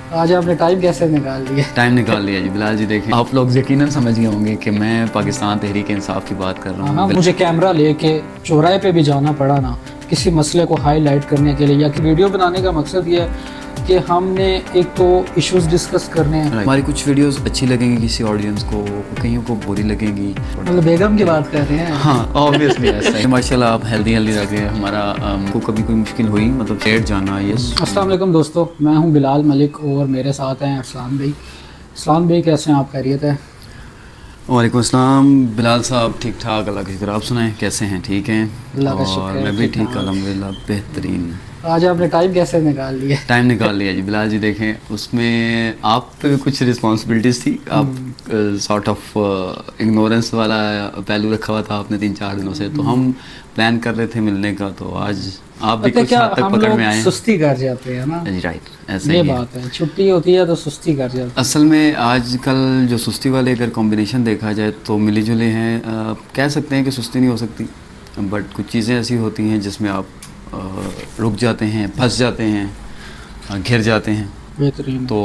आज आपने टाइम कैसे निकाल दिया? टाइम निकाल लिया जी बिलाल जी। देखें, आप लोग यकीनन समझ गए होंगे कि मैं पाकिस्तान तहरीक इंसाफ की बात कर रहा हाँ, हूँ। मुझे कैमरा लेके चौराहे पे भी जाना पड़ा ना, किसी मसले को हाईलाइट करने के लिए, या कि वीडियो बनाने का मकसद ये है कि हमने एक तो इश्यूज डिस्कस करने हैं। हमारी कुछ वीडियोस अच्छी लगेंगी किसी ऑडियंस को, कईयों को बुरी लगेंगी। मतलब बेगम की बात कर रहे हैं। हाँ, ऑब्वियसली ऐसा है। माशाल्लाह आप हेल्दी रह गए। हमारा को कभी कोई मुश्किल हुई मतलब लेट जाना। यस, अस्सलाम वालेकुम दोस्तों, मैं हूं बिलाल मलिक और मेरे साथ हैं अरसलान भाई। अरसलान भाई कैसे हैं आप? खैरियत है? वालेकुम अस्सलाम बिलाल साहब, ठीक ठाक अल्लाह का शुक्र। आप सुनाएं कैसे हैं? ठीक हैं? अल्लाह का शुक्र और है, मैं भी ठीक ठीक ठाक। अल्हम्दुलिल्लाह, बेहतरीन। आज आपने टाइम कैसे निकाल लिया? टाइम निकाल लिया जी बिलाल जी। देखें, उसमें आप पे भी कुछ रिस्पॉन्सिबिलिटीज़ थी। आप सॉर्ट ऑफ इग्नोरेंस वाला पहलू रखा हुआ था आपने 3-4 दिनों से। तो हम प्लान कर रहे थे मिलने का, तो आज आप भी पता है कुछ क्या, हद तक हम पकड़ लोग में आए हैं सुस्ती कर जाते हैं ना। जी। राइट, ऐसा ये ही है। बात है, छुट्टी होती है तो सुस्ती कर जाते हैं। असल में आजकल जो सुस्ती वाले अगर कॉम्बिनेशन देखा जाए तो मिली जुले हैं। कह सकते हैं कि सुस्ती नहीं हो सकती, बट कुछ चीज़ें ऐसी होती हैं जिसमें आप रुक जाते हैं, फंस जाते हैं, घिर जाते हैं। बेहतरीन। तो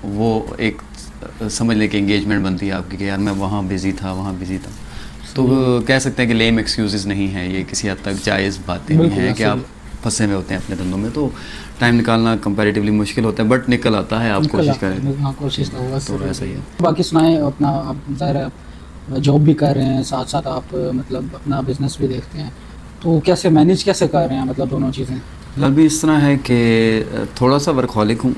वो एक समझ लें कि एंगेजमेंट बनती है आपकी कि यार मैं वहाँ बिज़ी था, वहाँ बिज़ी था। तो कह सकते हैं कि लेम एक्सक्यूज़ नहीं है, ये किसी हद तक जायज़ बातें भी बिल्कुल हैं कि ऐसे आप फंसे हुए होते हैं अपने धंधों में। तो टाइम निकालना कंपैरेटिवली मुश्किल होता है, बट निकल आता है। आप निकल कोशिश आता है। करें हाँ, कोशिश तो होगा तो ऐसा ही है। बाकी सुनाएं अपना। आप ज़ाहिर है जॉब भी कर रहे हैं, साथ साथ आप मतलब अपना बिजनेस भी देखते हैं, तो कैसे मैनेज कैसे कर रहे हैं मतलब दोनों चीज़ें? फिलहाल भी इस तरह है कि थोड़ा सा वर्कहॉलिक हूँ।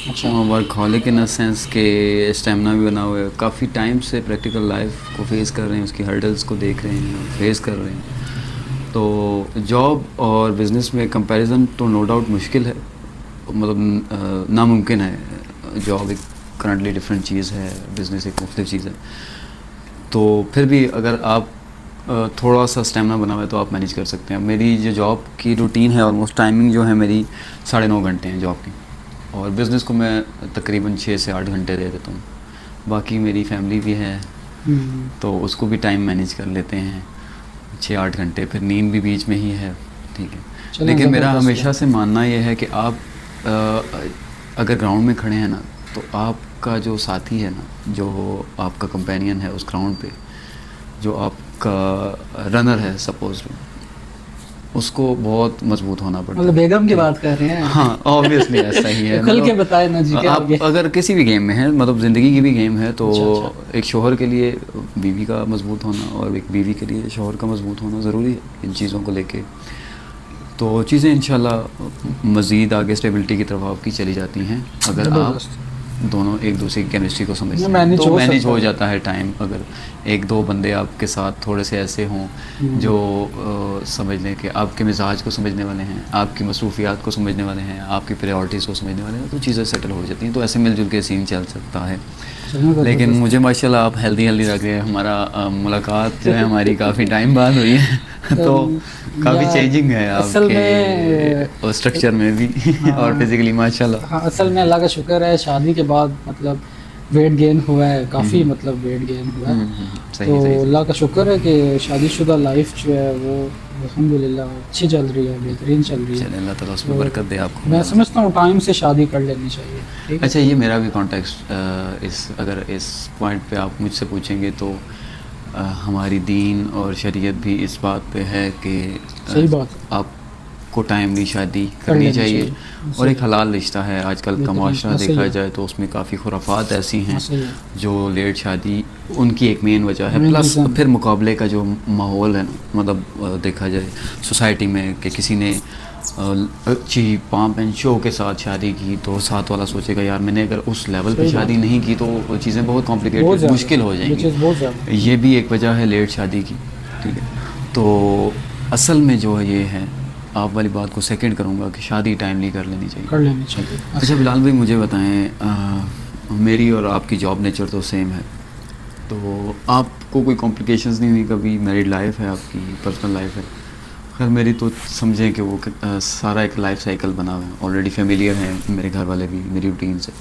अच्छा। वर्कहॉलिक इन द सेंस के स्टेमिना भी बना हुआ है। काफ़ी टाइम से प्रैक्टिकल लाइफ को फेस कर रहे हैं, उसकी हर्डल्स को देख रहे हैं, फेस कर रहे हैं। तो जॉब और बिज़नेस में कंपैरिजन तो नो डाउट मुश्किल है, मतलब नामुमकिन है। जॉब एक करंटली डिफरेंट चीज़ है, बिज़नेस एक मुख्तलिफ चीज़ है। तो फिर भी अगर आप थोड़ा सा स्टेमिना बना हुआ है तो आप मैनेज कर सकते हैं। मेरी जो जॉब की रूटीन है, ऑलमोस्ट टाइमिंग जो है मेरी 9.5 घंटे हैं जॉब की, और बिज़नेस को मैं तकरीबन 6 से 8 घंटे दे देता हूँ। बाकी मेरी फैमिली भी है तो उसको भी टाइम मैनेज कर लेते हैं 6-8 घंटे। फिर नींद भी बीच में ही है, ठीक है। चलें, लेकिन मेरा ज़बरदस्त हमेशा है। से मानना यह है कि आप अगर ग्राउंड में खड़े हैं ना, तो आपका जो साथी है ना, जो आपका कंपेनियन है उस ग्राउंड पे, जो आपका रनर है सपोज, उसको बहुत मजबूत होना पड़ता मतलब है। बेगम की बात कर रहे हैं? हाँ, ऑब्वियसली ऐसा ही है। खुल के मतलब बताए ना जी, क्या हो आप गया? अगर किसी भी गेम में हैं, मतलब ज़िंदगी की भी गेम है, तो अच्छा, अच्छा। एक शोहर के लिए बीवी का मजबूत होना और एक बीवी के लिए शोहर का मजबूत होना ज़रूरी है इन चीज़ों को लेके। तो चीज़ें इंशाल्लाह मज़ीद आगे स्टेबिलिटी की तरफ आपकी चली जाती हैं अगर आप ज़बरदस्त। दोनों एक दूसरे की केमिस्ट्री को समझते हैं। मैनेज तो हो मैनेज सकता हो है। जाता है टाइम। अगर 1-2 बंदे आपके साथ थोड़े से ऐसे हों जो समझ लें कि आपके मिजाज को समझने वाले हैं, आपकी मसरूफियात को समझने वाले हैं, आपकी प्रायोरिटीज़ को समझने वाले हैं, तो चीज़ें सेटल हो जाती हैं। तो ऐसे मिलजुल के सीन चल सकता है। लेकिन मुझे माशाल्लाह आप हेल्दी लग रहे हैं। हमारा मुलाकात जो है हमारी काफ़ी टाइम बाद हुई है तो काफ़ी यार, चेंजिंग है असल में आपके स्ट्रक्चर में भी और फिज़िकली माशाल्लाह। हाँ, असल में अल्लाह का शुक्र है, शादी के बाद मतलब वेट गेन हुआ है काफ़ी, मतलब वेट गेन हुआ है। सही तो सही अल्लाह का शुक्र है कि शादीशुदा लाइफ जो है वो अल्हम्दुलिल्लाह अच्छी चल रही है, बेहतरीन चल रही है। चले, अल्लाह ताला उसमें बरकत दे आपको। मैं समझता हूँ टाइम से शादी कर लेनी चाहिए, ठीक है? अच्छा, ये मेरा भी कॉन्टेक्स्ट अगर इस पॉइंट पे आप मुझसे पूछेंगे तो हमारी दीन और शरीयत भी इस बात पे है कि सही बात है। आपको टाइमली शादी करनी लेनी चाहिए। चाहिए। और एक हलाल रिश्ता है। आजकल का बेहतरीन। माशरा हाँ, सही देखा है। जाए तो उसमें काफ़ी खुराफात ऐसी हैं हाँ, सही है। जो लेट शादी उनकी एक मेन वजह है। Main plus reason. फिर मुकाबले का जो माहौल है ना, मतलब देखा जाए सोसाइटी में कि किसी ने अच्छी पम्प एंड शो के साथ शादी की तो साथ वाला सोचेगा यार मैंने अगर उस लेवल पे सही बात शादी है। नहीं की तो चीज़ें बहुत बहुत कॉम्प्लिकेटेड ज़्यादा मुश्किल हो ये जाएंगी। चीज़ बहुत ज़्यादा। ये भी एक वजह है लेट शादी की, ठीक है। तो असल में जो ये है, आप वाली बात को सेकंड करूँगा कि शादी टाइमली कर लेनी चाहिए। कर लेनी चाहिए। अच्छा बिलाल भाई, मुझे बताएं, मेरी और आपकी जॉब नेचर तो सेम है, तो आपको कोई कॉम्प्लिकेशंस नहीं हुई कभी? मैरिड लाइफ है आपकी, पर्सनल लाइफ है। खैर मेरी तो समझें कि वो सारा एक लाइफ साइकिल बना हुआ है, ऑलरेडी फेमिलियर हैं मेरे घर वाले भी मेरी रूटीन से।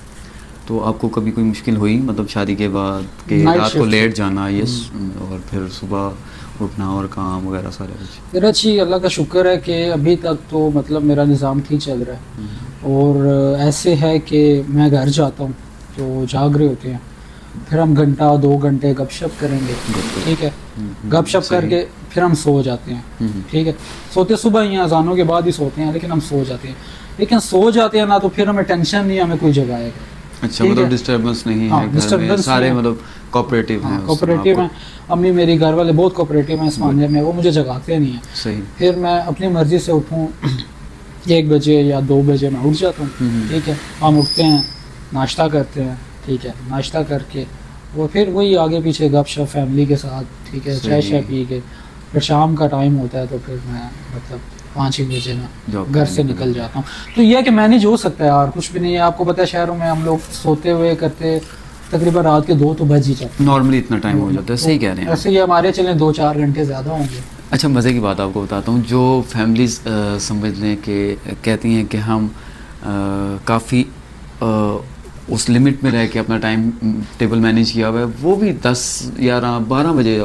तो आपको कभी कोई मुश्किल हुई मतलब शादी के बाद कि नाइट रात को शिफ्ट। लेट जाना? यस, और फिर सुबह उठना और काम वगैरह सारे कुछ? मेरा अच्छी अल्लाह का शुक्र है कि अभी तक तो मतलब मेरा निज़ाम ठीक चल रहा है। और ऐसे है कि मैं घर जाता हूँ तो जाग रहे होते हैं, फिर हम घंटा 2 घंटे गपशप करेंगे, ठीक है, गपशप सही। करके फिर हम सो जाते हैं, ठीक है, सोते सुबह ही हैं, अजानों के बाद ही सोते हैं, लेकिन हम सो जाते हैं। लेकिन सो जाते हैं ना तो फिर हमें टेंशन नहीं है हमें कोई जगाएगा। अच्छा, ठीक मतलब है। डिस्टर्बेंस नहीं हाँ, है घर में, disturbance सारे नहीं है। मतलब कोऑपरेटिव हैं हाँ, उसमें कोऑपरेटिव हैं, आपको। अम्मी मेरी घर वाले बहुत कोऑपरेटिव हैं इस मामले में, वो मुझे जगाते नहीं हैं। सही। फिर मैं अपनी मर्ज़ी से उठूँ 1 बजे या 2 बजे मैं उठ जाता हूँ, ठीक है, हम उठते हैं, नाश्ता करते हैं, ठीक है, नाश्ता करके वो फिर वही आगे पीछे गपशप फैमिली के साथ, ठीक है, चाय सही। शाय पी के फिर शाम का टाइम होता है तो फिर मैं मतलब 5-6 बजे मैं जॉब घर करने से निकल निकल जाता हूँ। तो यह है कि मैनेज हो सकता है यार, कुछ भी नहीं है। आपको पता है शहरों में हम लोग सोते हुए करते तकरीबन रात के 2 तो बज ही जाते हैं। नॉर्मली इतना टाइम हो जाता है, सही कह रहे हैं आप। ऐसे ही हमारे चले 2-4 घंटे ज़्यादा होंगे। अच्छा, मज़े की बात आपको बताता हूँ, जो फैमिलीज़ समझ लें कि कहती हैं कि हम काफ़ी उस लिमिट में रह के अपना टाइम टेबल मैनेज किया हुआ है, वो भी 10-11-12 बजे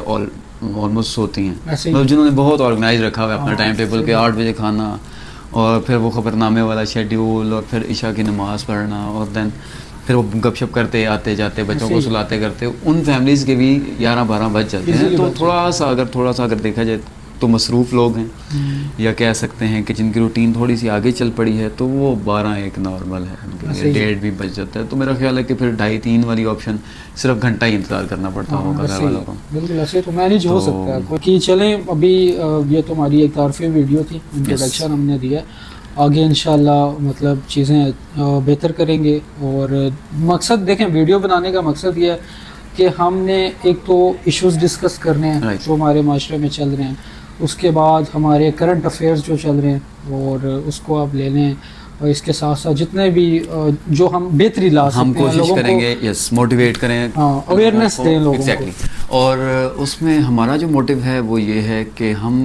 ऑलमोस्ट सोती हैं। ऐसे ही मतलब जिन्होंने बहुत ऑर्गेनाइज रखा हुआ है अपना हाँ, टाइम टेबल सही के बात। 8 बजे खाना, और फिर वो ख़बरनामे वाला शेड्यूल, और फिर इशा की नमाज़ पढ़ना, और देन फिर वो गपशप करते आते जाते बच्चों ऐसे को ही सुलाते करते, उन फैमिलीज़ के भी 11-12 बज जाते हैं। इजीली तो बच थोड़ा सा अगर देखा जाए तो मसरूफ़ लोग हैं, या कह सकते हैं कि जिनकी रूटीन थोड़ी सी आगे चल पड़ी है, तो वो 12-1 नॉर्मल है उनके ऐसे लिए, ही 1:30 भी बज जाता है। तो मेरा ख्याल है कि फिर 2:30-3 वाली ऑप्शन सिर्फ घंटा ही इंतज़ार करना पड़ता हाँ, होगा घर ऐसे ही वालों को। बिल्कुल ऐसे तो मैनेज हो तो सकता है कि चलें। अभी ये तो हमारी एक तारफ़ी वीडियो थी, यस, इंट्रोडक्शन हमने दिया। आगे इंशाल्लाह मतलब चीज़ें बेहतर करेंगे। और मकसद देखें, वीडियो बनाने का मकसद ये है कि हमने एक तो इश्यूज डिस्कस करने हैं राइट। जो हमारे माशरे में चल रहे हैं, उसके बाद हमारे करंट अफेयर्स जो चल रहे हैं और उसको आप ले लें, और इसके साथ साथ जितने भी जो हम बेहतरी ला हम सकते हैं कोशिश लोगों को, करेंगे, यस, मोटिवेट करें हाँ, अवेयरनेस दें लोगों को। एग्जैक्टली। और उसमें हमारा जो मोटिव है वो ये है कि हम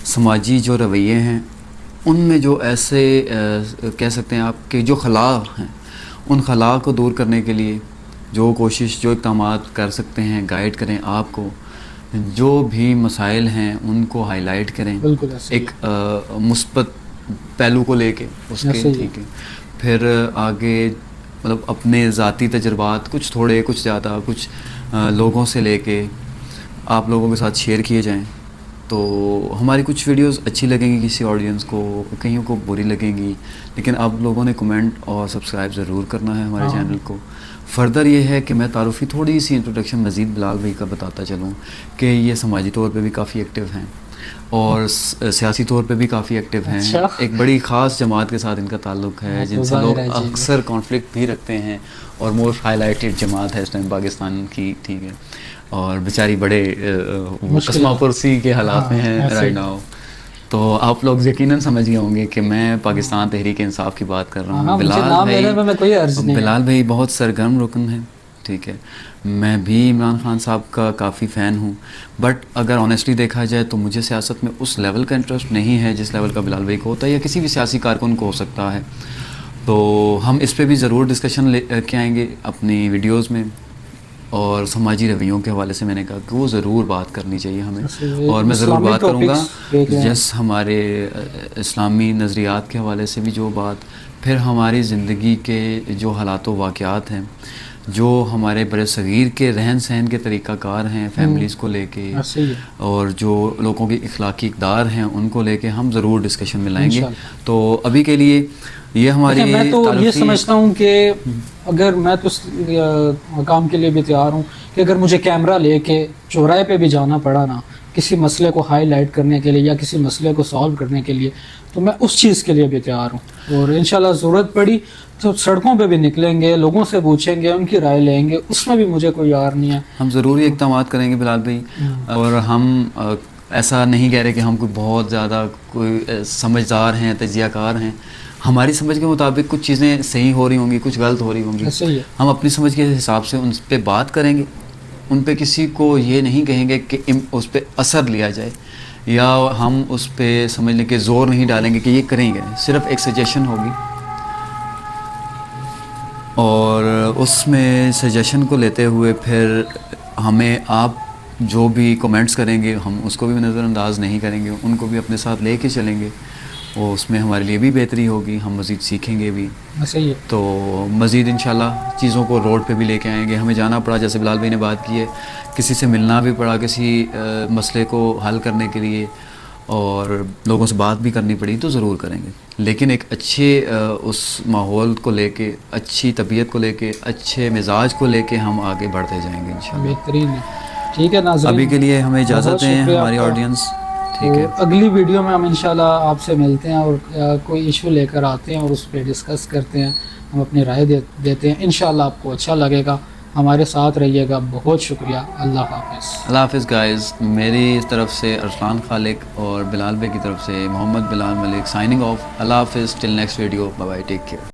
समाजी जो रवैये हैं उनमें जो ऐसे कह सकते हैं आपके जो खला हैं, उन खला को दूर करने के लिए जो कोशिश, जो इक़दामात कर सकते हैं, गाइड करें आपको, जो भी मसाइल हैं उनको हाईलाइट करें, बिल्कुल ऐसे ही। एक मुस्बत पहलू को लेके उसके, ऐसे ही। ठीक है। फिर आगे मतलब अपने ज़ाती तजर्बात कुछ थोड़े कुछ ज़्यादा कुछ लोगों से लेके आप लोगों के साथ शेयर किए जाएं, तो हमारी कुछ वीडियोस अच्छी लगेंगी किसी ऑडियंस को, कईयों को बुरी लगेंगी, लेकिन आप लोगों ने कमेंट और सब्सक्राइब ज़रूर करना है हमारे हाँ। चैनल को। फर्दर ये है कि मैं तारुफ़ी थोड़ी सी इंट्रोडक्शन मज़ीद बिलाल भाई का बताता चलूँ कि ये समाजी तौर पे भी काफ़ी एक्टिव हैं और सियासी तौर पे भी काफ़ी एक्टिव हैं। अच्छा। एक बड़ी ख़ास जमात के साथ इनका ताल्लुक़ है, हाँ, तो जिनसे ज़ाहिर लोग है जी। अक्सर कॉन्फ्लिक्ट भी रखते हैं, और मोस्ट हाईलाइटेड जमात है इस टाइम पाकिस्तान की, ठीक है। और बेचारी बड़े मुश्किल कस्मा पुरसी के हालात हाँ, में हैं ऐसे राइट ही। नाउ। तो आप लोग यकीनन समझ गए होंगे कि मैं पाकिस्तान तहरीक इंसाफ की बात कर रहा हूँ। हाँ, मुझे नाम लेने में कोई अर्ज नहीं है। बिलाल भाई बहुत सरगर्म रुकन है, ठीक है। मैं भी इमरान खान साहब का काफ़ी फ़ैन हूँ, बट अगर ऑनेस्टली देखा जाए तो मुझे सियासत में उस लेवल का इंटरेस्ट नहीं है जिस लेवल का बिलाल भाई को होता है, या किसी भी सियासी कारकुन को हो सकता है। तो हम इस पे भी ज़रूर डिस्कशन लेके आएंगे अपनी वीडियोज़ में, और समाजी रवैयों के हवाले से मैंने कहा कि वो ज़रूर बात करनी चाहिए हमें, और मैं ज़रूर इस्लामिक बात करूँगा टॉपिक्स देख रहे हैं। जस हमारे इस्लामी नज़रियात के हवाले से भी जो बात, फिर हमारी ज़िंदगी के जो हालात व वाक़यात हैं, जो हमारे बड़े सग़ीर के रहन सहन के तरीक़ाकार हैं फैमिलीज़ को लेके, ऐसे ही है। और जो लोगों की इखलाकी इक़दार हैं उनको लेके हम ज़रूर डिस्कशन में लाएंगे। इंशाल्लाह। तो अभी के लिए ये हमारी देखिए, मैं तो ये तारुफ़ी- समझता हूँ कि अगर मैं तो इस काम के लिए भी तैयार हूँ कि अगर मुझे कैमरा लेके चौराहे पे भी जाना पड़ा ना, किसी मसले को हाईलाइट करने के लिए या किसी मसले को सॉल्व करने के लिए, तो मैं उस चीज़ के लिए भी तैयार हूँ। और इंशाल्लाह ज़रूरत पड़ी तो सड़कों पे भी निकलेंगे, लोगों से पूछेंगे, उनकी राय लेंगे, उसमें भी मुझे कोई यार नहीं है। हम ज़रूरी इक़दामात करेंगे बिलाल भाई, और हम ऐसा नहीं कह रहे कि हम कोई बहुत ज़्यादा कोई समझदार हैं, तजियाकार हैं। हमारी समझ के मुताबिक कुछ चीज़ें सही हो रही होंगी, कुछ गलत हो रही होंगी, ऐसे ही है। हम अपनी समझ के हिसाब से उन पे बात करेंगे, उन पे किसी को ये नहीं कहेंगे कि उस पे असर लिया जाए, या हम उस पे समझ लें कि ज़ोर नहीं डालेंगे कि ये करेंगे, सिर्फ एक सजेशन होगी, और उसमें सजेशन को लेते हुए फिर हमें आप जो भी कमेंट्स करेंगे हम उसको भी नज़रअंदाज नहीं करेंगे, उनको भी अपने साथ लेके चलेंगे, वो उसमें हमारे लिए भी बेहतरी होगी, हम मज़ीद सीखेंगे भी। सही है। तो मज़ीद इंशाल्लाह चीज़ों को रोड पे भी लेके आएंगे। हमें जाना पड़ा, जैसे बिलाल भाई ने बात की है, किसी से मिलना भी पड़ा किसी मसले को हल करने के लिए, और लोगों से बात भी करनी पड़ी, तो ज़रूर करेंगे, लेकिन एक अच्छे उस माहौल को लेके, अच्छी तबीयत को लेके, अच्छे मिजाज को लेके हम आगे बढ़ते जाएंगे इंशाल्लाह। बेहतरीन है। ठीक है नाज़रीन, अभी के लिए हमें इजाज़त बहुत दें शुक्रिया हमारी आपका। ऑडियंस, ठीक तो है। अगली वीडियो में हम इंशाल्लाह आपसे मिलते हैं और कोई इशू लेकर आते हैं और उस पर डिस्कस करते हैं, हम अपनी राय देते हैं। इंशाल्लाह आपको अच्छा लगेगा। हमारे साथ रहिएगा। बहुत शुक्रिया। अल्लाह हाफ़िज़। अल्लाह हाफ़िज़ गाइस। मेरी तरफ से अरसलान खालिक और बिलाल भाई की तरफ से मोहम्मद बिलाल मलिक साइनिंग ऑफ। अल्लाह हाफ़िज़, till next video, bye bye, take care.